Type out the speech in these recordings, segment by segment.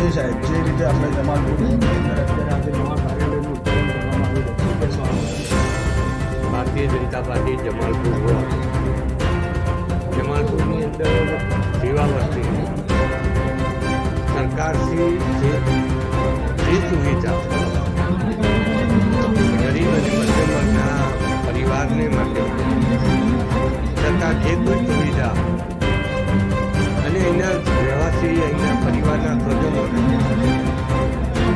જી સાહેબ, જે રીતે આપણે જમાલપુર ભારતીય જનતા પાર્ટી જમાલપુર રોડ, જમાલપુરની અંદર સેવા વર્તી સરકારશ્રી જે સુવિધા ગરીબ અને મધ્યમ વર્ગના પરિવારને માટે સરકાર જે કોઈ સુવિધા અને અહીંના રહેવાસી અહીંના પરિવારના સ્વજનોને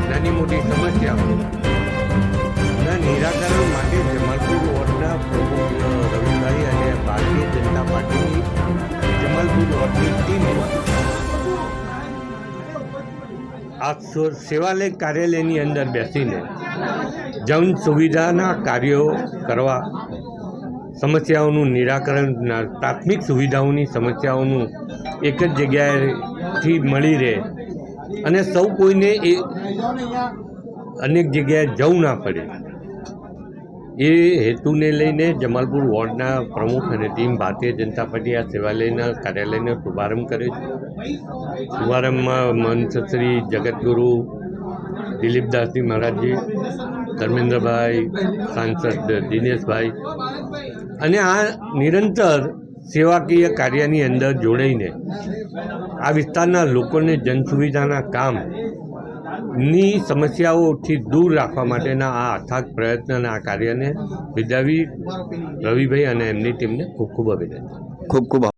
નાની મોટી સમસ્યાઓના નિરાકરણ માટે જમાલપુર વોર્ડના પ્રમુખ રવિભાઈ અને ભારતીય જનતા પાર્ટીની જમાલપુર વોર્ડની ટીમે આ સેવાલય કાર્યાલયની અંદર બેસીને જન સુવિધાના કાર્યો કરવા, સમસ્યાઓનું નિરાકરણ, પ્રાથમિક સુવિધાઓની સમસ્યાઓનું એક જ જગ્યાએથી મળી રહે અને સૌ કોઈને અનેક જગ્યાએ જવું ના પડે એ હેતુને લઈને જમાલપુર વોર્ડના પ્રમુખ અને ટીમ ભારતીય જનતા પાર્ટી આ સેવાલયના કાર્યાલયનો શુભારંભ કર્યો છે. શુભારંભમાં મંચ શ્રી જગતગુરુ દિલીપદાસજી મહારાજજી, ધર્મેન્દ્રભાઈ, સાંસદ દિનેશભાઈ અને આ નિરંતર સેવાકીય કાર્યની અંદર જોડાઈને આ વિસ્તારના લોકોને જનસુવિધાના કામની સમસ્યાઓથી દૂર રાખવા માટેના આ અથાગ પ્રયત્ન અને આ કાર્યને બિરદાવી રવિભાઈ અને એમની ટીમને ખૂબ ખૂબ અભિનંદન. ખૂબ ખૂબ